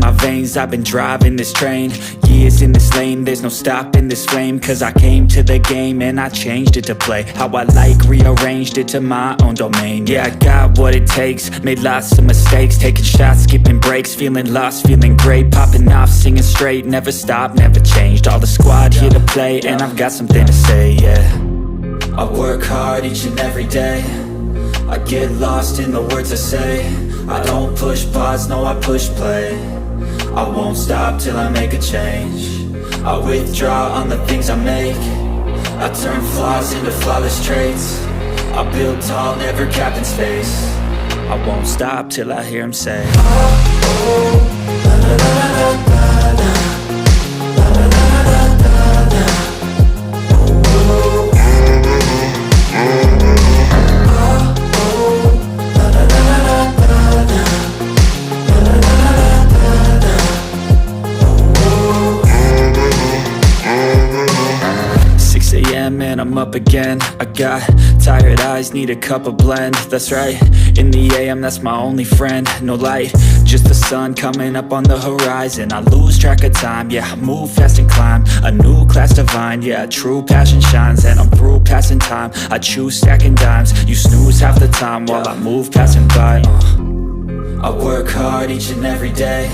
my veins, I've been driving this train. Years in this lane, there's no stopping this flame. Cause I came to the game and I changed it to play how I like, rearranged it to my own domain. Yeah, I got what it takes, made lots of mistakes, taking shots, skipping breaks, feeling lost, feeling great, popping off, singing straight, never stopped, never changed. All the squad here to play, and I've got something to say, yeah. I work hard each and every day, I get lost in the words I say. I don't push pause, no I push play. I won't stop till I make a change. I withdraw on the things I make. I turn flaws into flawless traits. I build tall, never capped in space. I won't stop till I hear him say, oh, oh, la la la la la la. And I'm up again. I got tired eyes, need a cup of blend. That's right, in the AM, that's my only friend. No light, just the sun coming up on the horizon. I lose track of time, yeah, I move fast and climb a new class divine, yeah, true passion shines. And I'm through passing time, I choose stacking dimes. You snooze half the time while I move passing by. I work hard each and every day,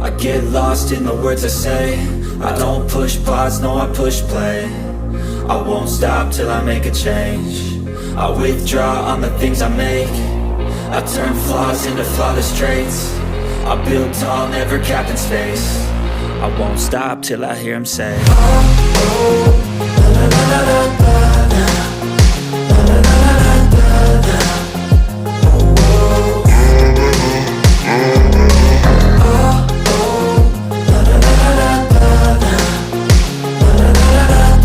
I get lost in the words I say. I don't push pause, no I push play. I won't stop till I make a change. I withdraw on the things I make. I turn flaws into flawless traits. I build tall, never capped in space. I won't stop till I hear him say, oh, oh, la la la la la la. La la la la la la. Oh, oh, oh, oh, la la la la la la. La la la la la.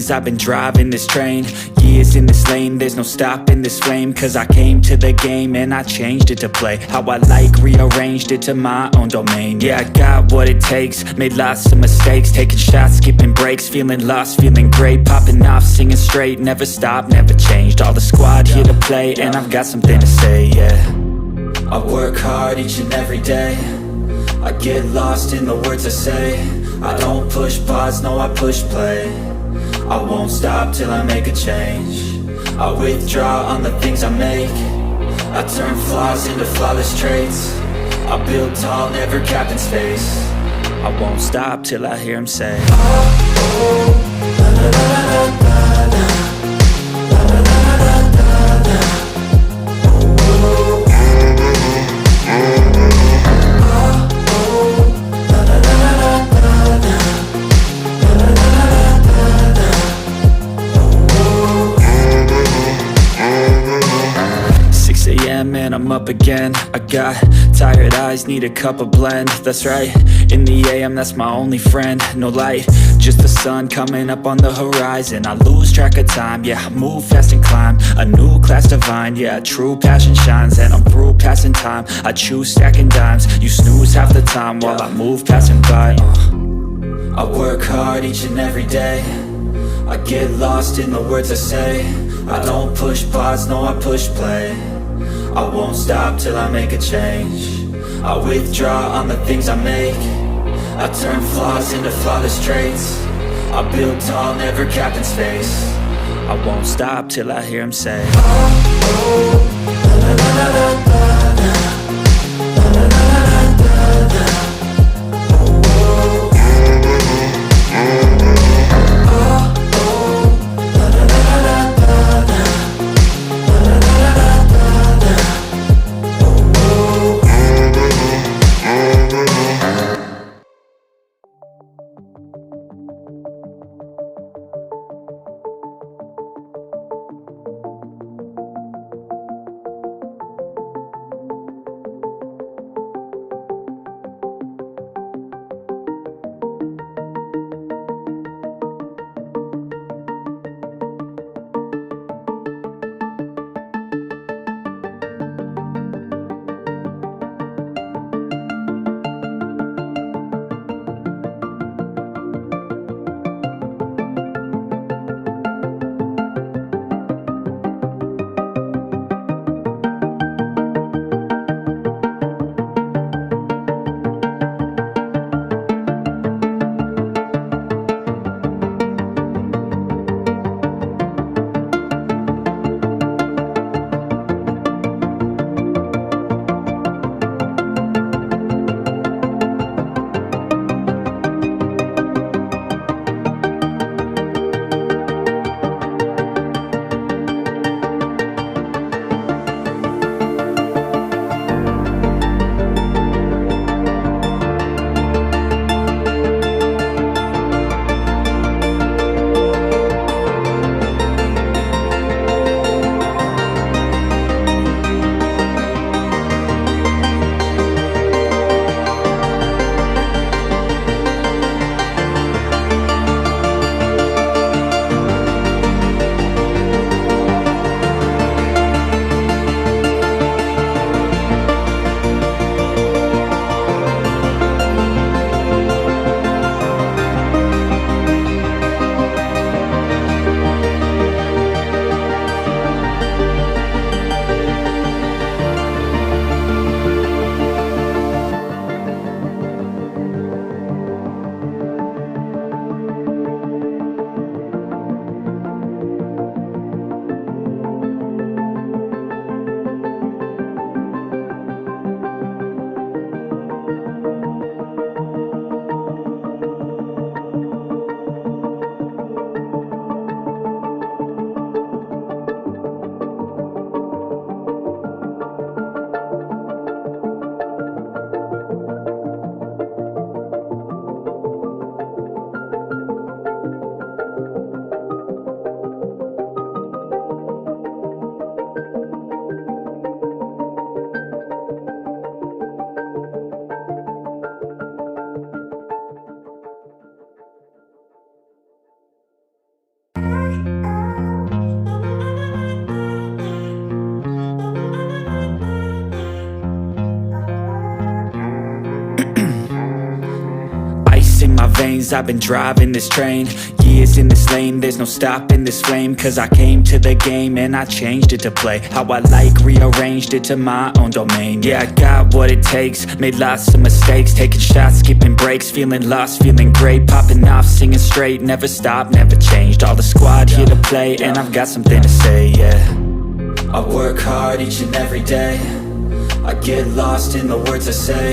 things. I've been driving this train, years in this lane. There's no stopping this flame, cause I came to the game and I changed it to play how I like, rearranged it to my own domain. Yeah, I got what it takes, made lots of mistakes, taking shots, skipping breaks, feeling lost, feeling great, popping off, singing straight, never stopped, never changed. All the squad here to play, and I've got something to say, yeah. I work hard each and every day, I get lost in the words I say. I don't push pause, no I push play. I won't stop till I make a change. I withdraw on the things I make. I turn flaws into flawless traits. I build tall, never capped in space. I won't stop till I hear him say, oh, oh, la, la, la, la, la, la. And I'm up again. I got tired eyes, need a cup of blend. That's right, in the AM, that's my only friend. No light, just the sun coming up on the horizon. I lose track of time, yeah, I move fast and climb a new class divine, yeah, true passion shines. And I'm through passing time, I choose stacking dimes. You snooze half the time while I move passing by. I work hard each and every day, I get lost in the words I say. I don't push pause, no I push play. I won't stop till I make a change. I withdraw on the things I make. I turn flaws into flawless traits. I build tall, never capped in space. I won't stop till I hear him say, oh, oh, la, la, la, la, la, la. La, la, la, la, la, la, la. veins. I've been driving this train, years in this lane. There's no stopping this flame, cause I came to the game and I changed it to play how I like, rearranged it to my own domain. Yeah, I got what it takes, made lots of mistakes, taking shots, skipping breaks, feeling lost, feeling great, popping off, singing straight, never stopped, never changed. All the squad here to play, and I've got something to say, yeah. I work hard each and every day, I get lost in the words I say.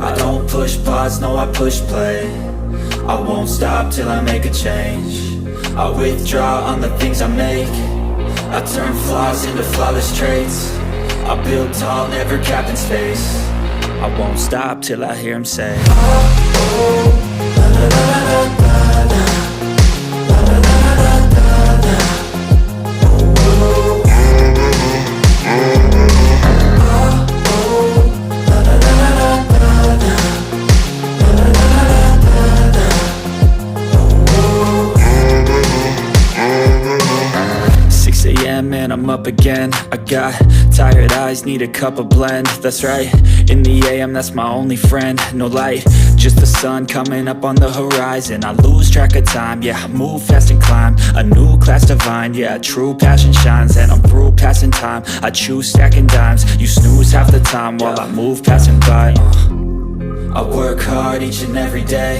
I don't push pause, no, I push play. I won't stop till I make a change. I withdraw on the things I make. I turn flaws into flawless traits. I build tall, never capped in space. I won't stop till I hear him say, oh, oh, la, la, la, la, la, la, la, la, la, la, la, la. Oh, oh, and I'm up again. I got tired eyes, need a cup of blend. That's right, in the AM, that's my only friend. No light, just the sun coming up on the horizon. I lose track of time, yeah, I move fast and climb a new class divine, yeah, true passion shines. And I'm through passing time, I choose stacking dimes. You snooze half the time while I move passing by. I work hard each and every day,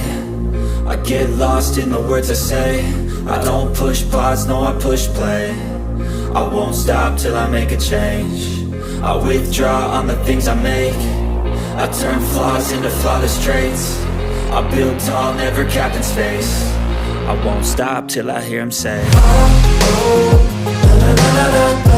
I get lost in the words I say. I don't push pause, no, I push play. I won't stop till I make a change. I withdraw on the things I make. I turn flaws into flawless traits. I build tall, never capped in space. I won't stop till I hear him say, oh, oh, la, la, la, la, la.